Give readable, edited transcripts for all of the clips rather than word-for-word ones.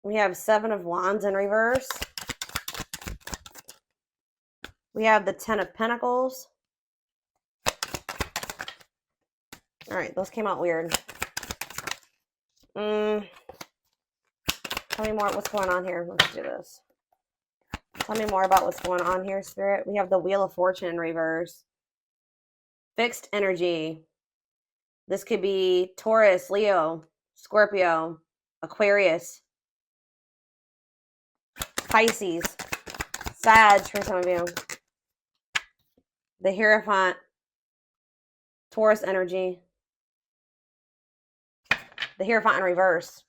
We have Seven of Wands in reverse. We have the Ten of Pentacles. All right, those came out weird. Tell me more. What's going on here? Let's do this. Tell me more about what's going on here, Spirit. We have the Wheel of Fortune in reverse. Fixed energy. This could be Taurus, Leo, Scorpio, Aquarius, Pisces, Sag for some of you. The Hierophant, Taurus energy. The Hierophant in reverse.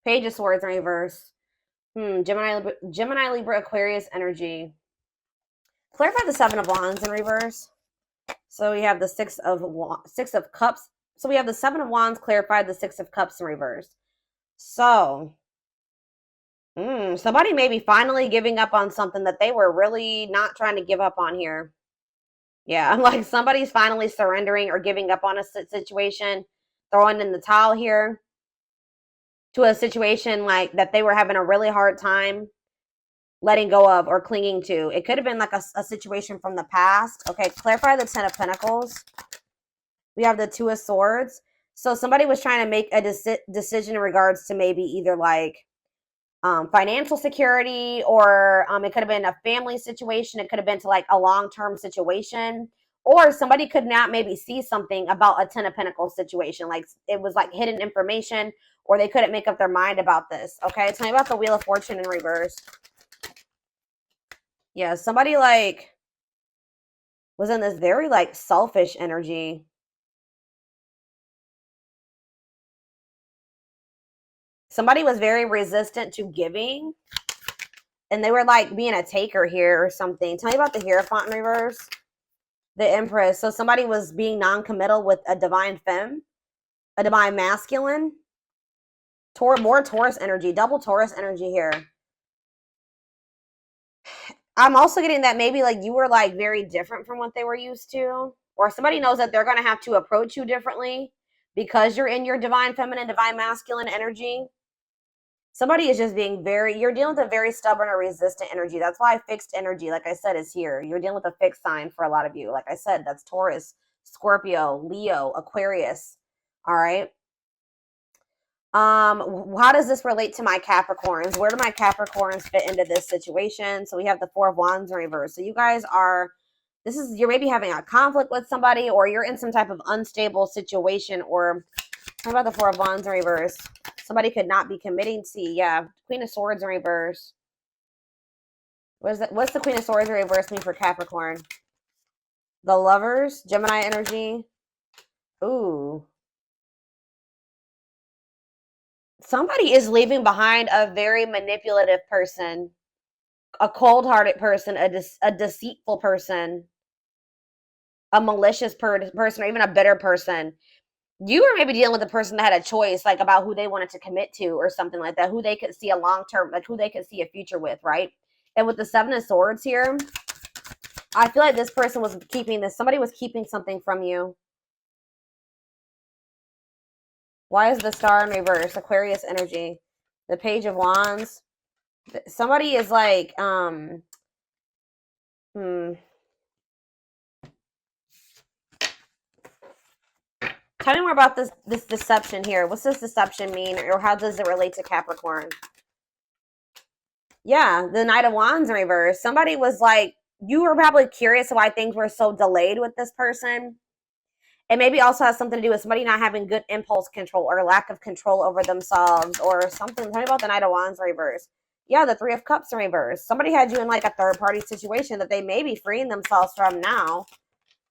Page of Swords in reverse. Gemini, Libra, Aquarius energy. Clarify the Seven of Wands in reverse. So we have the Six of Cups. So we have the Seven of Wands clarified, the Six of Cups in reverse. So, somebody may be finally giving up on something that they were really not trying to give up on here. Yeah, I'm like somebody's finally surrendering or giving up on a situation, throwing in the towel here to a situation like that they were having a really hard time letting go of or clinging to. It could have been like a situation from the past. Okay, clarify the Ten of Pentacles. We have the Two of Swords. So somebody was trying to make a decision in regards to maybe either like financial security, or it could have been a family situation. It could have been to like a long-term situation, or somebody could not maybe see something about a Ten of Pentacles situation. Like it was like hidden information, or they couldn't make up their mind about this. Okay, tell me about the Wheel of Fortune in reverse. Yeah, somebody like was in this very like selfish energy. Somebody was very resistant to giving, and they were like being a taker here or something. Tell me about the Hierophant in reverse. The Empress. So somebody was being non-committal with a divine femme, a divine masculine. More Taurus energy, double Taurus energy here. I'm also getting that maybe like you were like very different from what they were used to, or somebody knows that they're going to have to approach you differently because you're in your divine feminine, divine masculine energy. Somebody is just being you're dealing with a very stubborn or resistant energy. That's why fixed energy, like I said, is here. You're dealing with a fixed sign for a lot of you. Like I said, that's Taurus, Scorpio, Leo, Aquarius. All right. How does this relate to my Capricorns? Where do my Capricorns fit into this situation? So we have the Four of Wands in reverse. So you guys you're maybe having a conflict with somebody, or you're in some type of unstable situation, or how about the Four of Wands in reverse? Somebody could not be committing to, yeah. Queen of Swords in reverse. What's the Queen of Swords in reverse mean for Capricorn? The Lovers, Gemini energy. Ooh. Somebody is leaving behind a very manipulative person, a cold-hearted person, a deceitful person, a malicious person, or even a bitter person. You were maybe dealing with a person that had a choice, like about who they wanted to commit to or something like that, who they could see a long-term, like who they could see a future with, right? And with the Seven of Swords here, I feel like this person was somebody was keeping something from you. Why is the Star in reverse? Aquarius energy. The Page of Wands. Somebody is like, Tell me more about this deception here. What's this deception mean, or how does it relate to Capricorn? Yeah, the Knight of Wands in reverse. Somebody was like, you were probably curious why things were so delayed with this person. It maybe also has something to do with somebody not having good impulse control or lack of control over themselves or something. Tell me about the Knight of Wands in reverse. Yeah, the Three of Cups in reverse. Somebody had you in like a third-party situation that they may be freeing themselves from now.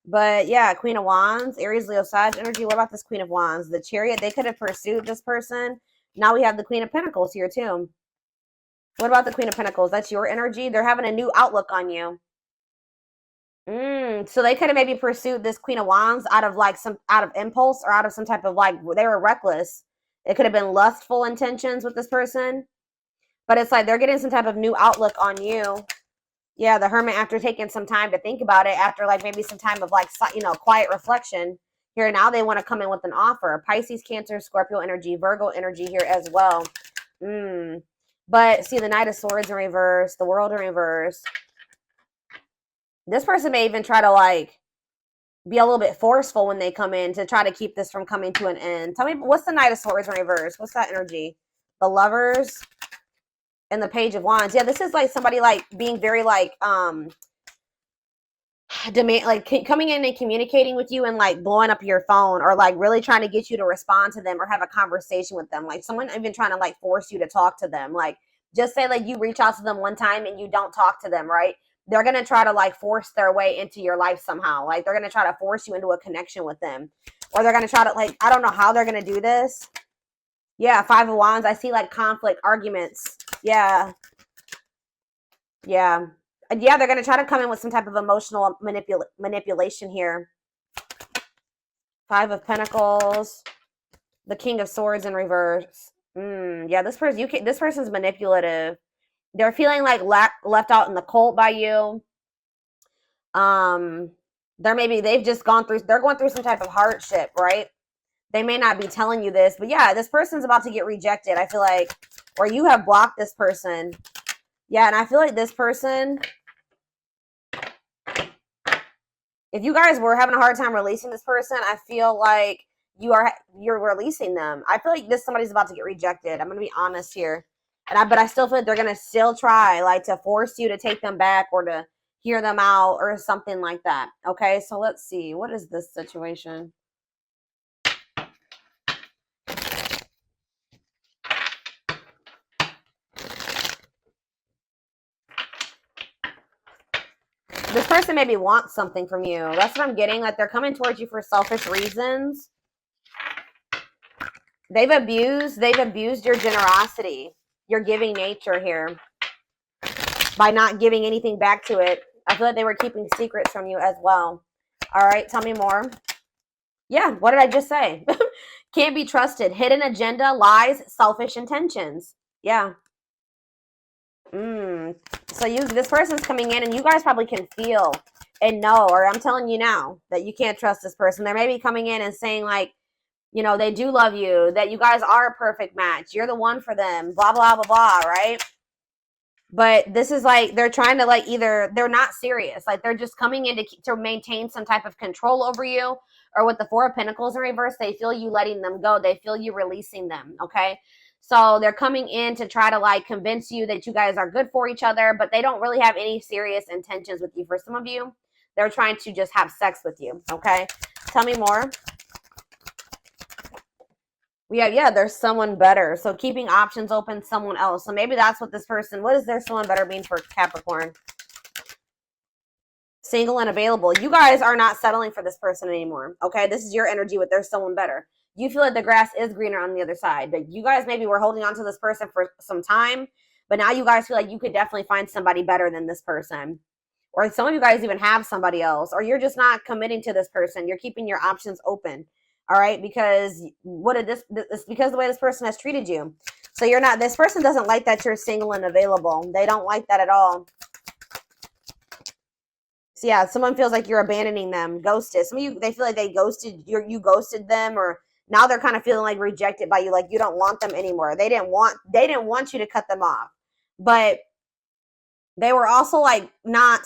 But yeah, Queen of Wands, Aries, Leo, Sag energy. What about this Queen of Wands? The Chariot, they could have pursued this person. Now we have the Queen of Pentacles here too. What about the Queen of Pentacles? That's your energy. They're having a new outlook on you. So they could have maybe pursued this Queen of Wands out of impulse, or out of some type of like, they were reckless. It could have been lustful intentions with this person, but it's like they're getting some type of new outlook on you. Yeah, the Hermit, after taking some time to think about it, after like maybe some time of like, quiet reflection here, now they want to come in with an offer. Pisces, Cancer, Scorpio energy, Virgo energy here as well. But see, the Knight of Swords in reverse, the World in reverse. This person may even try to like be a little bit forceful when they come in to try to keep this from coming to an end. Tell me, what's the Knight of Swords in reverse? What's that energy? The Lovers and the Page of Wands. Yeah, this is like somebody like being very like demand, like coming in and communicating with you and like blowing up your phone, or like really trying to get you to respond to them or have a conversation with them. Like someone even trying to like force you to talk to them. Like just say like you reach out to them one time and you don't talk to them, right? They're going to try to like force their way into your life somehow. Like they're going to try to force you into a connection with them, or they're going to try to like, I don't know how they're going to do this. Yeah, Five of Wands. I see like conflict, arguments. Yeah. Yeah. Yeah, they're going to try to come in with some type of emotional manipulation here. Five of Pentacles. The King of Swords in reverse. Yeah, this person's manipulative. They're feeling like left out in the cold by you. They've just they're going through some type of hardship, right? They may not be telling you this, but yeah, this person's about to get rejected. I feel like, or you have blocked this person. Yeah, and I feel like this person, if you guys were having a hard time releasing this person, I feel like you're releasing them. I feel like somebody's about to get rejected. I'm gonna be honest here, but I still feel like they're gonna still try like to force you to take them back or to hear them out or something like that. Okay, so let's see, what is this situation? This person maybe wants something from you. That's what I'm getting. Like they're coming towards you for selfish reasons. They've abused your generosity, your giving nature here, by not giving anything back to it. I feel like they were keeping secrets from you as well. All right, tell me more. Yeah, what did I just say? Can't be trusted. Hidden agenda, lies, selfish intentions. Yeah. So this person's coming in and you guys probably can feel and know, or I'm telling you now that you can't trust this person. They may be coming in and saying like, you know, they do love you, that you guys are a perfect match. You're the one for them, blah, blah, blah, blah, right? But this is like, they're trying to like, either they're not serious. Like they're just coming in to maintain some type of control over you, or with the Four of Pentacles in reverse, they feel you letting them go. They feel you releasing them. Okay. So they're coming in to try to like convince you that you guys are good for each other, but they don't really have any serious intentions with you. For some of you, they're trying to just have sex with you. Okay. Tell me more. Yeah, there's someone better. So keeping options open, someone else. So maybe that's what this person, what does their someone better mean for Capricorn? Single and available. You guys are not settling for this person anymore. Okay, this is your energy with there's someone better. You feel like the grass is greener on the other side. But you guys maybe were holding on to this person for some time, but now you guys feel like you could definitely find somebody better than this person. Or some of you guys even have somebody else, or you're just not committing to this person. You're keeping your options open. All right, because because the way this person has treated you. So you're not, this person doesn't like that you're single and available. They don't like that at all. So yeah, someone feels like you're abandoning them, ghosted. Some of you, they feel like they ghosted you ghosted them, or now they're kind of feeling like rejected by you, like you don't want them anymore. They didn't want you to cut them off, but they were also like not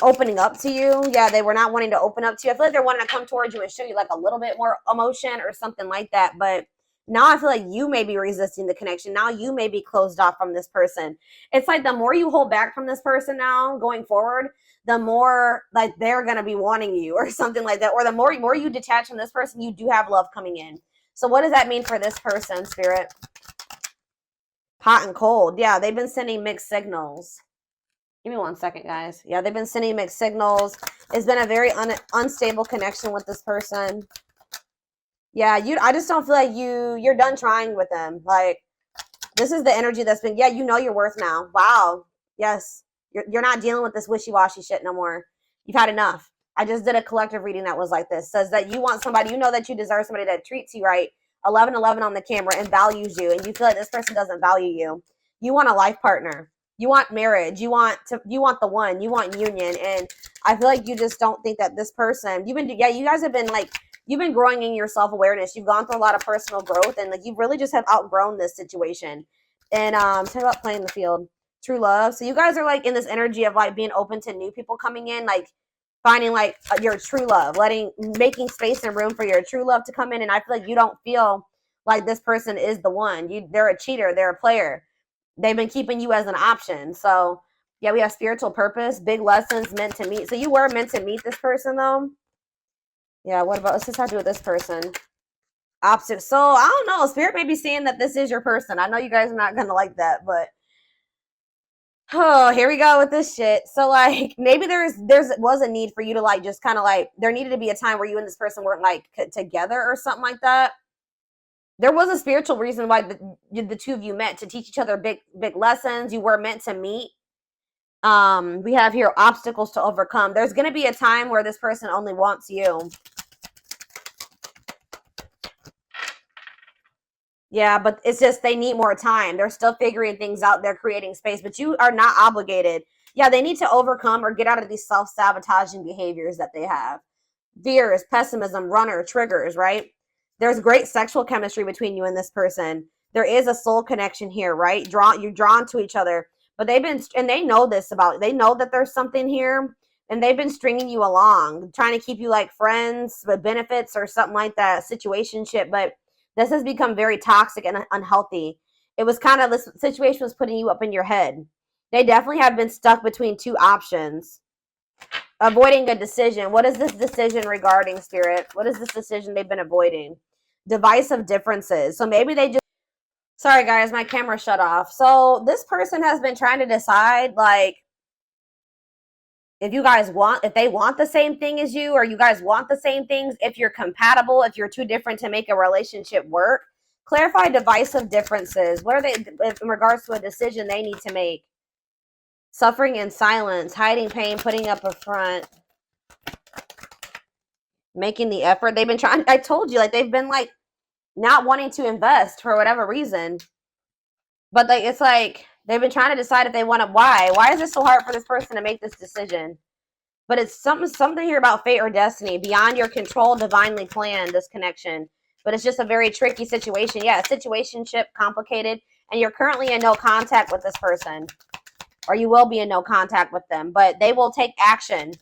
opening up to you. Yeah, they were not wanting to open up to you. I feel like they're wanting to come towards you and show you like a little bit more emotion or something like that. But now I feel like you may be resisting the connection. Now you may be closed off from this person. It's like the more you hold back from this person now going forward, the more like they're going to be wanting you or something like that. Or the more you detach from this person, you do have love coming in. So what does that mean for this person, Spirit? Hot and cold. Yeah, they've been sending mixed signals. Give me 1 second, guys. Yeah, they've been sending mixed signals. It's been a very unstable connection with this person. Yeah, I just don't feel like you're done trying with them. Like, this is the energy that's been, yeah, you know your worth now. Wow. Yes. You're not dealing with this wishy-washy shit no more. You've had enough. I just did a collective reading that was like this. Says that you want somebody, you know that you deserve somebody that treats you right. 1111 on the camera and values you. And you feel like this person doesn't value you. You want a life partner. You want marriage. You want the one. You want union. And I feel like you just don't think that this person, you guys have been like, you've been growing in your self-awareness. You've gone through a lot of personal growth, and like you really just have outgrown this situation. And talk about playing the field. True love. So you guys are like in this energy of like being open to new people coming in, like finding like your true love, making space and room for your true love to come in. And I feel like you don't feel like this person is the one. They're a cheater, they're a player. They've been keeping you as an option. So yeah, we have spiritual purpose, big lessons, meant to meet. So you were meant to meet this person though. Yeah, what about, let's just have to do with this person. Opposite. So I don't know. Spirit may be saying that this is your person. I know you guys are not gonna like that, but oh, here we go with this shit. So like maybe there was a need for you to like just kind of like, there needed to be a time where you and this person weren't like together or something like that. There was a spiritual reason why the two of you met, to teach each other big lessons. You were meant to meet. We have here obstacles to overcome. There's going to be a time where this person only wants you. Yeah, but it's just they need more time. They're still figuring things out. They're creating space, but you are not obligated. Yeah, they need to overcome or get out of these self-sabotaging behaviors that they have. Fears, pessimism, runner, triggers, right? There's great sexual chemistry between you and this person. There is a soul connection here, right? You're drawn to each other, but they know this they know that there's something here, and they've been stringing you along, trying to keep you like friends with benefits or something like that, situationship, but this has become very toxic and unhealthy. It was kind of, this situation was putting you up in your head. They definitely have been stuck between two options. Avoiding a decision. What is this decision regarding, Spirit? What is this decision they've been avoiding? Divisive differences. So maybe they just, sorry guys, my camera shut off. So this person has been trying to decide like if they want the same thing as you, or you guys want the same things, if you're compatible, if you're too different to make a relationship work. Clarify divisive differences. What are they in regards to a decision they need to make? Suffering in silence, hiding pain, putting up a front, making the effort. They've been trying, I told you, like they've been like not wanting to invest for whatever reason. But like it's like they've been trying to decide if they want to. Why is it so hard for this person to make this decision? But it's something here about fate or destiny, beyond your control, divinely planned, this connection. But it's just a very tricky situation. Yeah, situationship, complicated, and you're currently in no contact with this person, or you will be in no contact with them, but they will take action.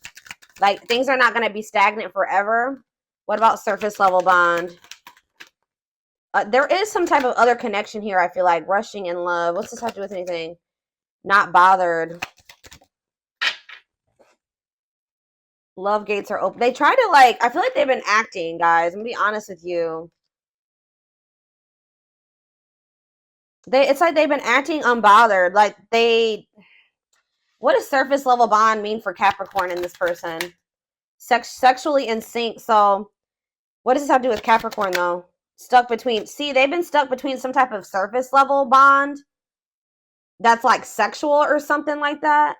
Like things are not going to be stagnant forever. What about surface level bond? There is some type of other connection here, I feel like. Rushing in love. What's this have to do with anything? Not bothered. Love gates are open. They try to like, I feel like they've been acting, guys. I'm going to be honest with you. It's like they've been acting unbothered. Like what does surface level bond mean for Capricorn in this person? Sexually in sync. So what does this have to do with Capricorn though? Stuck between, see, they've been stuck between some type of surface level bond that's like sexual or something like that.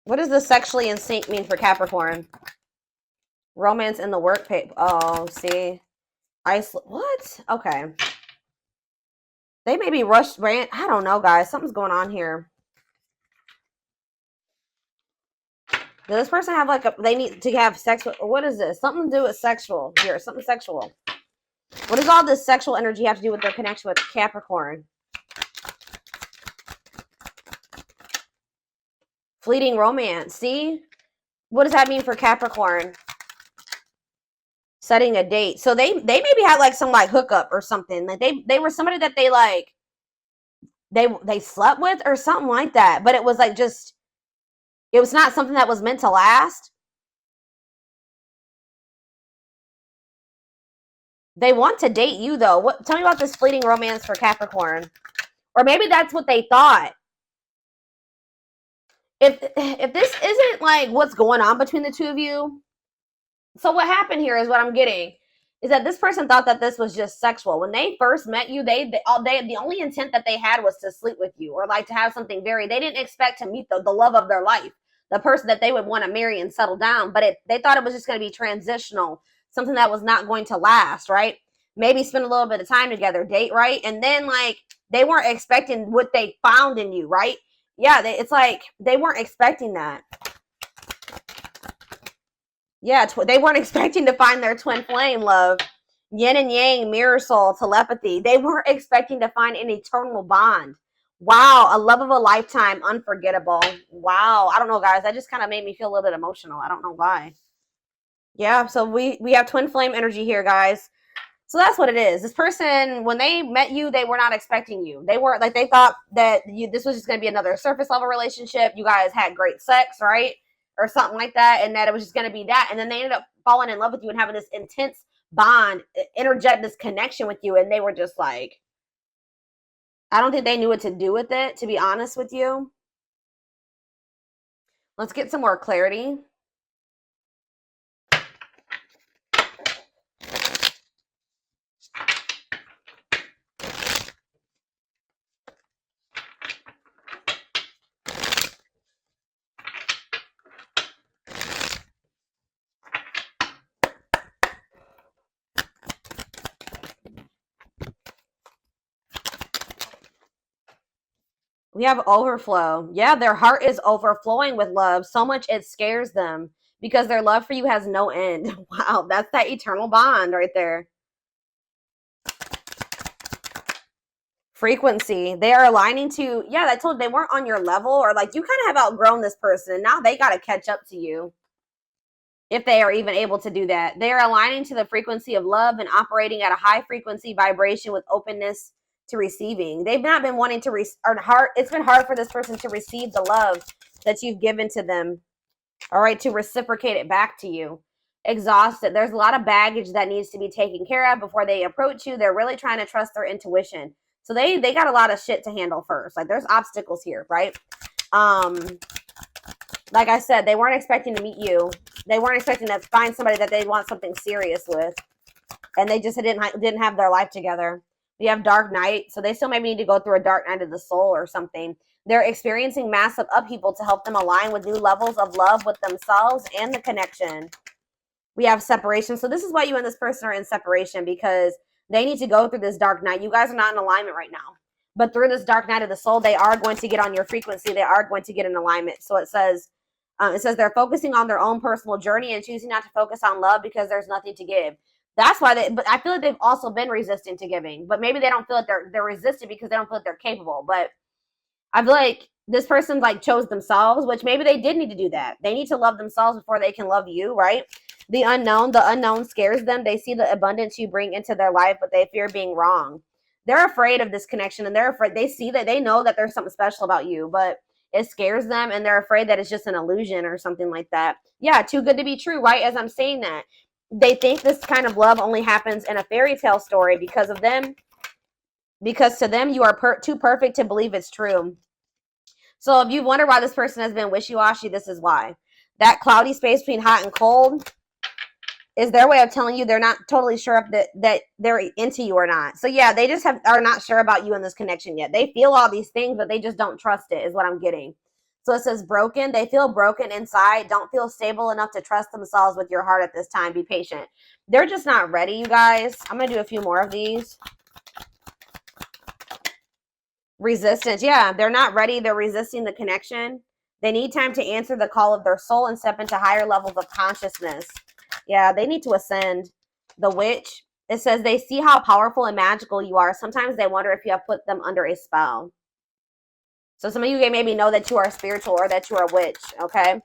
What does the sexually in sync mean for Capricorn? Romance in the work paper. Oh, see. What? Okay. They may be rushed. I don't know, guys. Something's going on here. Does this person have like they need to have sex with, what is this? Something to do with sexual here. Something sexual. What does all this sexual energy have to do with their connection with Capricorn? Fleeting romance. See? What does that mean for Capricorn? Setting a date. So they maybe had like some like hookup or something. Like they were somebody that they like they slept with or something like that. But it was like just, it was not something that was meant to last. They want to date you though. Tell me about this fleeting romance for Capricorn. Or maybe that's what they thought. If this isn't like what's going on between the two of you, so what happened here is what I'm getting is that this person thought that this was just sexual. When they first met you, the only intent that they had was to sleep with you or like to have something they didn't expect to meet the love of their life, the person that they would want to marry and settle down. But they thought it was just going to be transitional, something that was not going to last, right? Maybe spend a little bit of time together, date, right? And then like they weren't expecting what they found in you, right? Yeah, it's like they weren't expecting that. Yeah, they weren't expecting to find their twin flame, love. Yin and yang, mirror soul, telepathy. They weren't expecting to find an eternal bond. Wow, a love of a lifetime, unforgettable. Wow, I don't know, guys. That just kind of made me feel a little bit emotional. I don't know why. Yeah, so we have twin flame energy here, guys. So that's what it is. This person, when they met you, they were not expecting you. They weren't like, they thought that this was just going to be another surface level relationship. You guys had great sex, right? Or something like that. And that it was just going to be that. And then they ended up falling in love with you and having this intense bond, interject this connection with you. And they were just like, I don't think they knew what to do with it, to be honest with you. Let's get some more clarity. We have overflow. Yeah, their heart is overflowing with love. So much it scares them because their love for you has no end. Wow, that's that eternal bond right there. Frequency. They are aligning to, yeah, I told you they weren't on your level, or like you kind of have outgrown this person. Now they got to catch up to you. If they are even able to do that. They are aligning to the frequency of love and operating at a high frequency vibration with openness to receiving. They've not been wanting to it's been hard for this person to receive the love that you've given to them. All right, to reciprocate it back to you. Exhausted. There's a lot of baggage that needs to be taken care of before they approach you. They're really trying to trust their intuition. So they got a lot of shit to handle first. Like there's obstacles here, right? Like I said, they weren't expecting to meet you. They weren't expecting to find somebody that they want something serious with. And they just didn't have their life together. We have dark night. So they still maybe need to go through a dark night of the soul or something. They're experiencing massive upheaval to help them align with new levels of love with themselves and the connection. We have separation. So this is why you and this person are in separation, because they need to go through this dark night. You guys are not in alignment right now. But through this dark night of the soul, they are going to get on your frequency. They are going to get in alignment. So it says they're focusing on their own personal journey and choosing not to focus on love because there's nothing to give. That's why but I feel like they've also been resistant to giving, but maybe they don't feel like they're resistant because they don't feel like they're capable. But I feel like this person like chose themselves, which maybe they did need to do that. They need to love themselves before they can love you, right? The unknown scares them. They see the abundance you bring into their life, but they fear being wrong. They're afraid of this connection, and they're afraid. They see that, they know that there's something special about you, but it scares them, and they're afraid that it's just an illusion or something like that. Yeah, too good to be true, right? As I'm saying that, they think this kind of love only happens in a fairy tale story because of them. Because to them, you are too perfect to believe it's true. So if you wonder why this person has been wishy-washy, this is why. That cloudy space between hot and cold is their way of telling you they're not totally sure if that they're into you or not. So yeah, they just are not sure about you in this connection yet. They feel all these things, but they just don't trust it, is what I'm getting. So it says broken. They feel broken inside, don't feel stable enough to trust themselves with your heart at this time. Be patient. They're just not ready, you guys. I'm going to do a few more of these. Resistance. Yeah, they're not ready. They're resisting the connection. They need time to answer the call of their soul and step into higher levels of consciousness. Yeah, they need to ascend. The witch. It says they see how powerful and magical you are. Sometimes they wonder if you have put them under a spell. So some of you maybe know that you are spiritual or that you are a witch, okay?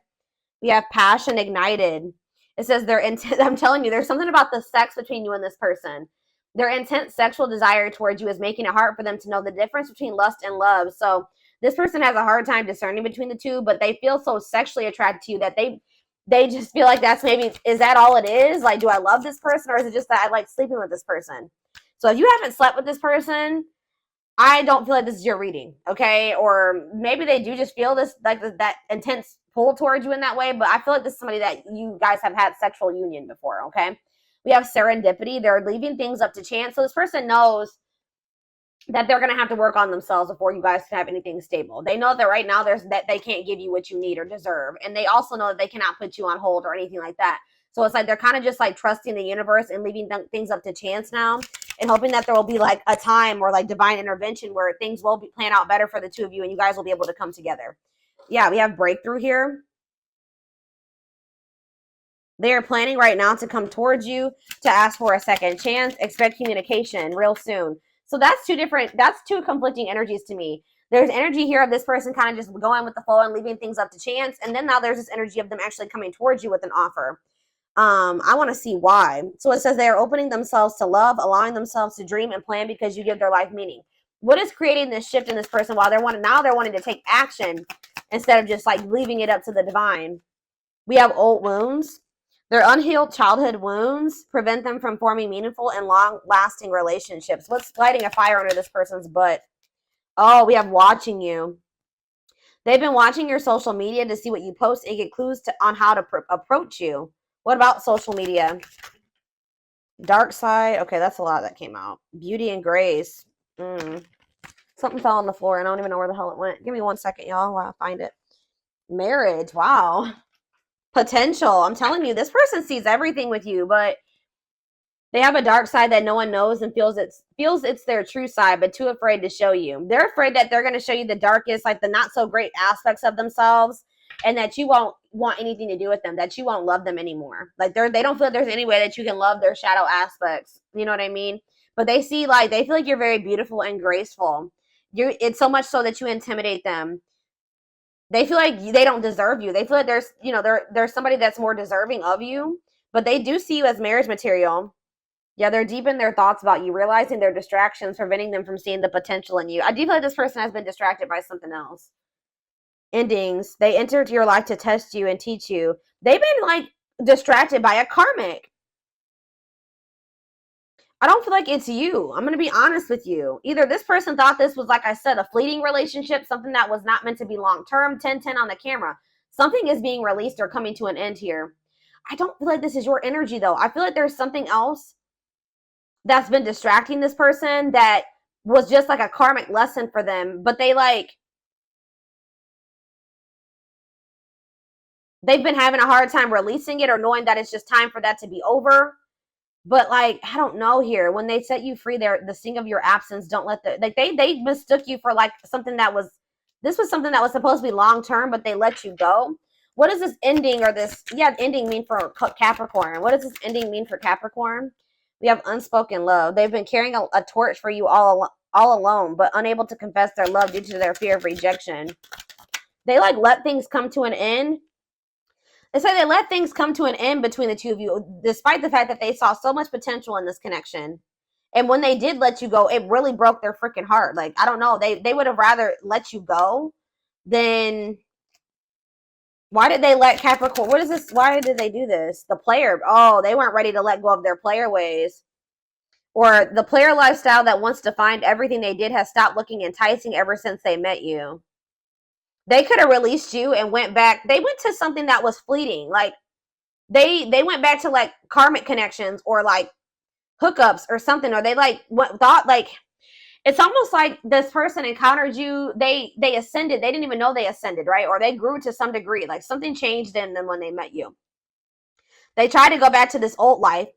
We have passion ignited. It says they're intense. I'm telling you, there's something about the sex between you and this person. Their intense sexual desire towards you is making it hard for them to know the difference between lust and love. So this person has a hard time discerning between the two, but they feel so sexually attracted to you that they just feel like that's maybe, is that all it is? Like, do I love this person, or is it just that I like sleeping with this person? So if you haven't slept with this person, I don't feel like this is your reading, okay? Or maybe they do just feel this, like that intense pull towards you in that way, but I feel like this is somebody that you guys have had sexual union before, okay? We have serendipity. They're leaving things up to chance. So this person knows that they're going to have to work on themselves before you guys can have anything stable. They know that right now that they can't give you what you need or deserve. And they also know that they cannot put you on hold or anything like that. So it's like they're kind of just like trusting the universe and leaving things up to chance now, and hoping that there will be like a time or like divine intervention where things will plan out better for the two of you and you guys will be able to come together. Yeah, we have breakthrough here. They are planning right now to come towards you to ask for a second chance. Expect communication real soon. So that's two conflicting energies to me. There's energy here of this person kind of just going with the flow and leaving things up to chance. And then now there's this energy of them actually coming towards you with an offer. I want to see why. So it says they are opening themselves to love, allowing themselves to dream and plan because you give their life meaning. What is creating this shift in this person while they're wanting to take action instead of just like leaving it up to the divine? We have old wounds. Their unhealed childhood wounds prevent them from forming meaningful and long-lasting relationships. What's lighting a fire under this person's butt? Oh, we have watching you. They've been watching your social media to see what you post and get clues on how to approach you. What about social media? Dark side. Okay, that's a lot that came out. Beauty and grace. Something fell on the floor. I don't even know where the hell it went. Give me 1 second, y'all, while I find it. Marriage. Wow. Potential. I'm telling you, this person sees everything with you, but they have a dark side that no one knows and feels it's their true side, but too afraid to show you. They're afraid that they're going to show you the darkest, like the not so great aspects of themselves, and that you won't want anything to do with them, that you won't love them anymore. Like they don't feel like there's any way that you can love their shadow aspects. You know what I mean? But they feel like you're very beautiful and graceful. It's so much so that you intimidate them. They feel like they don't deserve you. They feel like there's somebody that's more deserving of you, but they do see you as marriage material. Yeah, they're deep in their thoughts about you, realizing their distractions, preventing them from seeing the potential in you. I do feel like this person has been distracted by something else. Endings. They entered your life to test you and teach you. They've been like distracted by a karmic. I don't feel like it's you. I'm going to be honest with you. Either this person thought this was, like I said, a fleeting relationship, something that was not meant to be long-term, 10-10 on the camera. Something is being released or coming to an end here. I don't feel like this is your energy, though. I feel like there's something else that's been distracting this person that was just like a karmic lesson for them. But they've been having a hard time releasing it or knowing that it's just time for that to be over. But like, I don't know here. When they set you free, the sting of your absence, don't let they mistook you for like something that was, this was something that was supposed to be long-term, but they let you go. What does this ending or this, ending mean for Capricorn? What does this ending mean for Capricorn? We have unspoken love. They've been carrying a torch for you all alone, but unable to confess their love due to their fear of rejection. They like let things come to an end. It's like they let things come to an end between the two of you, despite the fact that they saw so much potential in this connection. And when they did let you go, it really broke their freaking heart. Like, I don't know. They would have rather let you go than... Why did they let Capricorn... What is this? Why did they do this? The player... Oh, they weren't ready to let go of their player ways. Or the player lifestyle that once defined everything they did has stopped looking enticing ever since they met you. They could have released you and went back. They went to something that was fleeting. Like, they went back to, like, karmic connections or, like, hookups or something. Or they, like, thought, like, it's almost like this person encountered you. They ascended. They didn't even know they ascended, right? Or they grew to some degree. Like, something changed in them when they met you. They tried to go back to this old life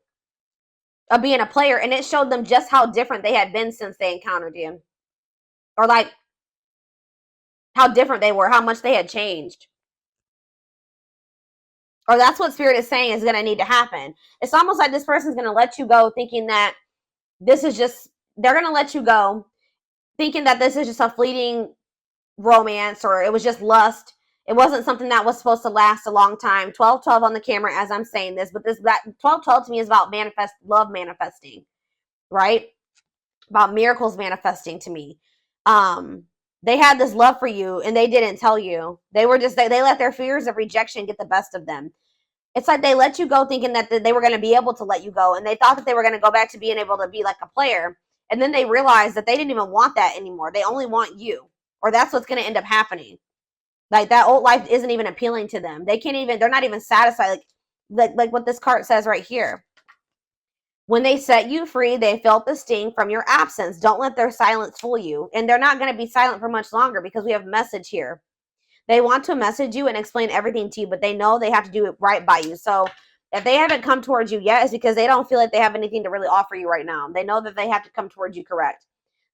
of being a player, and it showed them just how different they had been since they encountered you. Or, like, how different they were, how much they had changed. Or that's what Spirit is saying is going to need to happen. It's almost like this person's going to let you go thinking that this is just, they're going to let you go thinking that this is just a fleeting romance or it was just lust. It wasn't something that was supposed to last a long time. 12-12 on the camera as I'm saying this, but that 12-12 to me is about love manifesting, right? About miracles manifesting to me. They had this love for you and they didn't tell you. They were just, they let their fears of rejection get the best of them. It's like they let you go thinking that they were going to be able to let you go. And they thought that they were going to go back to being able to be like a player. And then they realized that they didn't even want that anymore. They only want you. Or that's what's going to end up happening. Like that old life isn't even appealing to them. They're not even satisfied. Like what this card says right here. When they set you free, they felt the sting from your absence. Don't let their silence fool you. And they're not going to be silent for much longer because we have message here. They want to message you and explain everything to you, but they know they have to do it right by you. So if they haven't come towards you yet, it's because they don't feel like they have anything to really offer you right now. They know that they have to come towards you correct.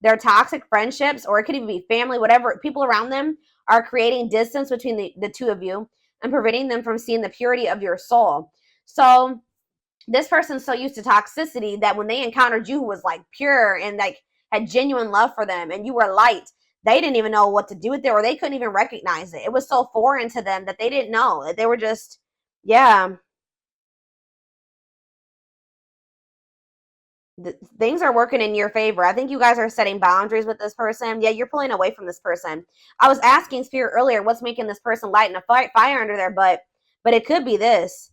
Their toxic friendships, or it could even be family, whatever, people around them are creating distance between the two of you and preventing them from seeing the purity of your soul. So this person's so used to toxicity that when they encountered you, who was like pure and like had genuine love for them, and you were light, they didn't even know what to do with it, or they couldn't even recognize it. It was so foreign to them that they didn't know. That they were just, yeah. Things are working in your favor. I think you guys are setting boundaries with this person. Yeah, you're pulling away from this person. I was asking Spirit earlier what's making this person light and a fire under their butt, but it could be this.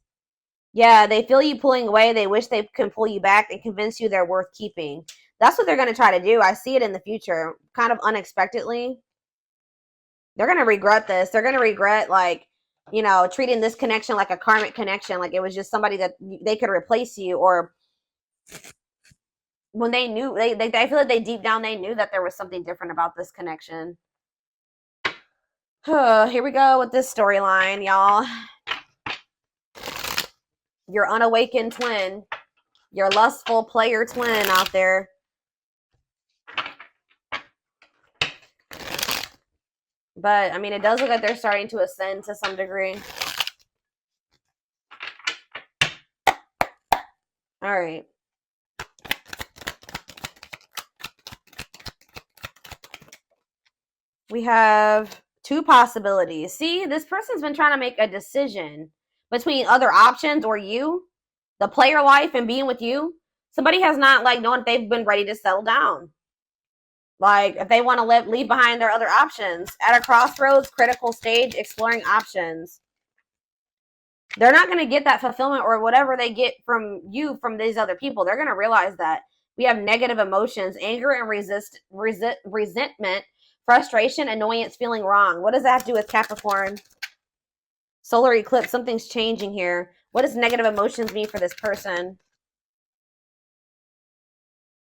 Yeah, they feel you pulling away. They wish they can pull you back and convince you they're worth keeping. That's what they're going to try to do. I see it in the future, kind of unexpectedly. They're going to regret this. They're going to regret, like, you know, treating this connection like a karmic connection, like it was just somebody that they could replace you, or when they knew, I feel like they deep down, they knew that there was something different about this connection. Here we go with this storyline, y'all. Your unawakened twin, your lustful player twin out there. But, I mean, it does look like they're starting to ascend to some degree. All right. We have two possibilities. See, this person's been trying to make a decision between other options or you, the player life, and being with you. Somebody has not, like, known if they've been ready to settle down. Like, if they want to leave behind their other options. At a crossroads, critical stage, exploring options. They're not going to get that fulfillment or whatever they get from you from these other people. They're going to realize that. We have negative emotions, anger and resentment, frustration, annoyance, feeling wrong. What does that have to do with Capricorn? Solar eclipse, something's changing here. What does negative emotions mean for this person?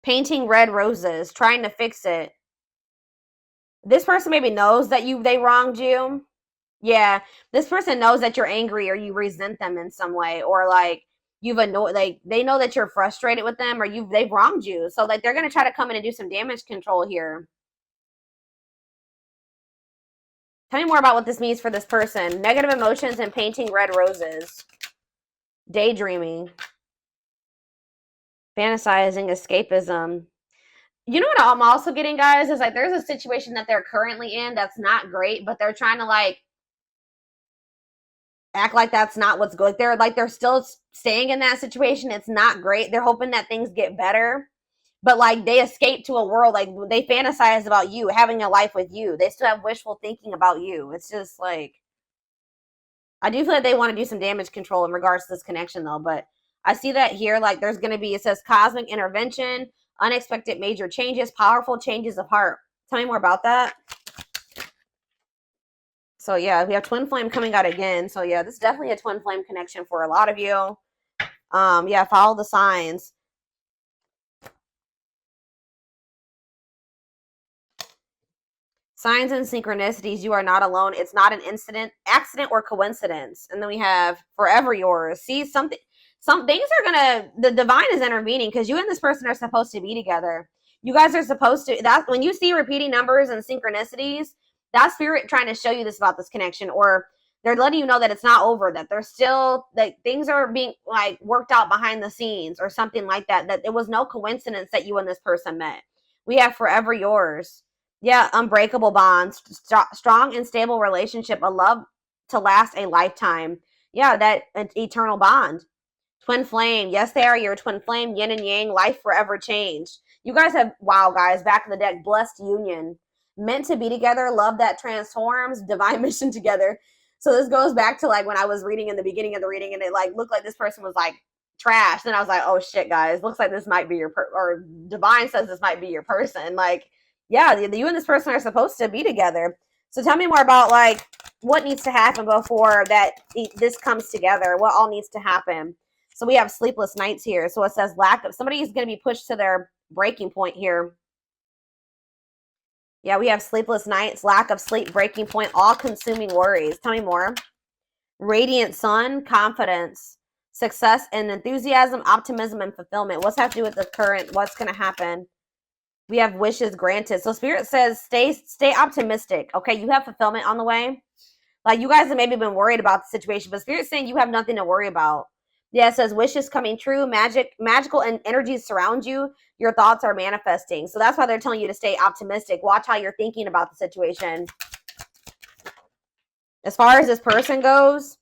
Painting red roses, trying to fix it. This person maybe knows that they wronged you. Yeah, this person knows that you're angry or you resent them in some way, or like you've annoyed, like they know that you're frustrated with them, or they've wronged you. So like they're gonna try to come in and do some damage control here. Tell me more about what this means for this person. Negative emotions and painting red roses. Daydreaming. Fantasizing, escapism. You know what I'm also getting, guys, is like there's a situation that they're currently in that's not great, but they're trying to like act like that's not what's good. They're still staying in that situation. It's not great. They're hoping that things get better. But like they escape to a world, like they fantasize about you, having a life with you. They still have wishful thinking about you. It's just like, I do feel like they want to do some damage control in regards to this connection though. But I see that here, like there's going to be, it says cosmic intervention, unexpected major changes, powerful changes of heart. Tell me more about that. So yeah, we have twin flame coming out again. So yeah, this is definitely a twin flame connection for a lot of you. Yeah, follow the signs. Signs and synchronicities, you are not alone. It's not an incident, accident, or coincidence. And then we have forever yours. See, some things are gonna, the divine is intervening because you and this person are supposed to be together. You guys are supposed to, that when you see repeating numbers and synchronicities, that's spirit trying to show you this about this connection, or they're letting you know that it's not over, that there's still, like things are being like worked out behind the scenes or something like that, that it was no coincidence that you and this person met. We have forever yours. Yeah, unbreakable bonds, strong and stable relationship, a love to last a lifetime. Yeah, that eternal bond. Twin flame. Yes, they are your twin flame, yin and yang, life forever changed. You guys have, wow, guys, back in the deck, blessed union. Meant to be together, love that transforms, divine mission together. So this goes back to like when I was reading in the beginning of the reading and it like looked like this person was like trash. Then I was like, oh shit, guys, looks like this might be your, or divine says this might be your person. Like, yeah, you and this person are supposed to be together. So tell me more about like what needs to happen before that this comes together. What all needs to happen? So we have sleepless nights here. So it says lack of, somebody is going to be pushed to their breaking point here. Yeah, we have sleepless nights, lack of sleep, breaking point, all-consuming worries. Tell me more. Radiant sun, confidence, success and enthusiasm, optimism and fulfillment. What's have to do with the current? What's going to happen? We have wishes granted. So spirit says stay optimistic. Okay, you have fulfillment on the way. Like you guys have maybe been worried about the situation, but spirit's saying you have nothing to worry about. Yeah, it says wishes coming true, magical and energies surround you. Your thoughts are manifesting. So that's why they're telling you to stay optimistic. Watch how you're thinking about the situation. As far as this person goes,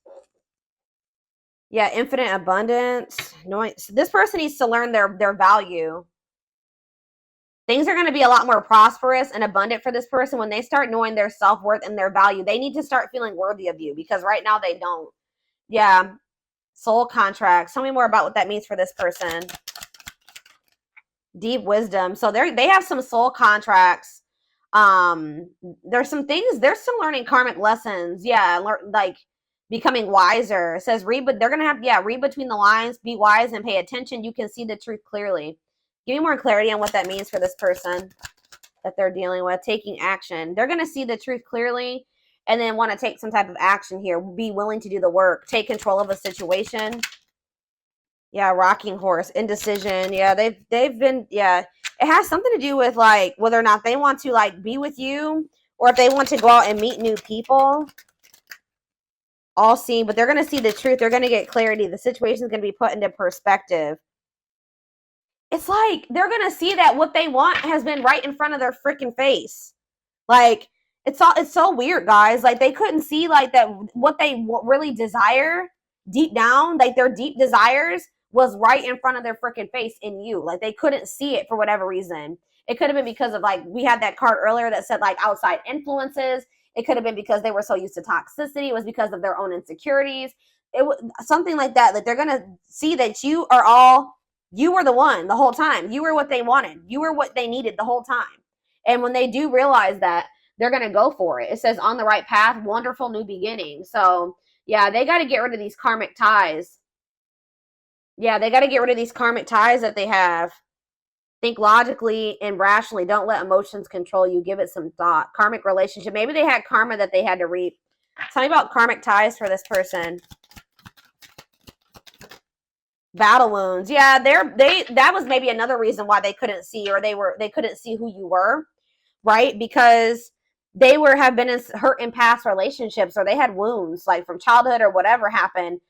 yeah, infinite abundance. No, so this person needs to learn their value. Things are going to be a lot more prosperous and abundant for this person when they start knowing their self-worth and their value. They need to start feeling worthy of you because right now they don't. Yeah. Soul contracts. Tell me more about what that means for this person. Deep wisdom. So they have some soul contracts. There's some things, they're still learning karmic lessons. Yeah, like becoming wiser. It says read, but they're gonna have, yeah, read between the lines, be wise and pay attention. You can see the truth clearly. Give me more clarity on what that means for this person that they're dealing with. Taking action. They're gonna see the truth clearly and then want to take some type of action here. Be willing to do the work. Take control of a situation. Yeah, rocking horse, indecision. Yeah, they've been, yeah. It has something to do with like whether or not they want to like be with you or if they want to go out and meet new people. All seeing, but they're going to see the truth. They're going to get clarity. The situation is going to be put into perspective. It's like they're going to see that what they want has been right in front of their freaking face. Like it's so weird, guys. Like they couldn't see like that what they really desire deep down, like their deep desires was right in front of their freaking face in you. Like they couldn't see it for whatever reason. It could have been because of like we had that card earlier that said like outside influences. It could have been because they were so used to toxicity. It was because of their own insecurities. It was something like that. Like they're gonna see that you were the one the whole time. You were what they wanted. You were what they needed the whole time. And when they do realize that, they're gonna go for it. It says on the right path, wonderful new beginning. So yeah, they got to get rid of these karmic ties. Yeah, they got to get rid of these karmic ties that they have. Think logically and rationally. Don't let emotions control you. Give it some thought. Karmic relationship. Maybe they had karma that they had to reap. Tell me about karmic ties for this person. Battle wounds. Yeah, that was maybe another reason why they couldn't see, or they couldn't see who you were, right? Because they have been hurt in past relationships, or they had wounds like from childhood or whatever happened.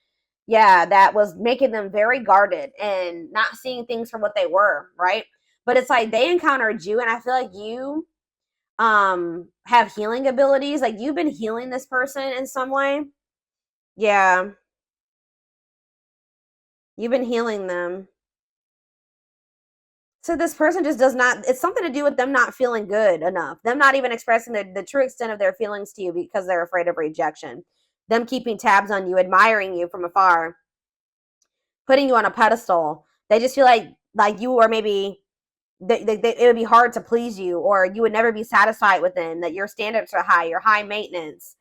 Yeah, that was making them very guarded and not seeing things for what they were, right? But it's like they encountered you, and I feel like you have healing abilities. Like you've been healing this person in some way. Yeah. You've been healing them. So this person just does not, it's something to do with them not feeling good enough. Them not even expressing the true extent of their feelings to you because they're afraid of rejection. Them keeping tabs on you, admiring you from afar, putting you on a pedestal. They just feel like you are maybe, it would be hard to please you, or you would never be satisfied with them, that your standards are high, you're high maintenance.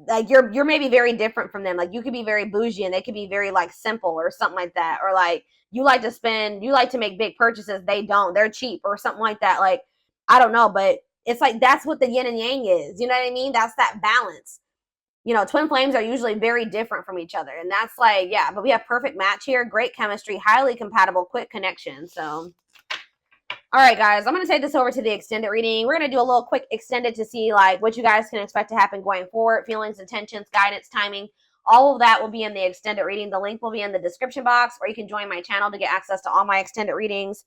Like you're maybe very different from them. Like you could be very bougie and they could be very like simple or something like that. Or like you like to make big purchases. They don't. They're cheap or something like that. Like, I don't know, but it's like that's what the yin and yang is. You know what I mean? That's that balance. You know, twin flames are usually very different from each other. And that's like, yeah, but we have perfect match here, great chemistry, highly compatible, quick connection. So all right, guys, I'm going to take this over to the extended reading. We're going to do a little quick extended to see like what you guys can expect to happen going forward, feelings, intentions, guidance, timing. All of that will be in the extended reading. The link will be in the description box, or you can join my channel to get access to all my extended readings.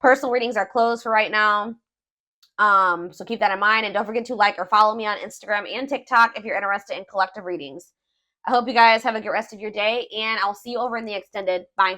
Personal readings are closed for right now. So keep that in mind. And don't forget to like or follow me on Instagram and TikTok if you're interested in collective readings. I hope you guys have a good rest of your day, and I'll see you over in the extended. Bye.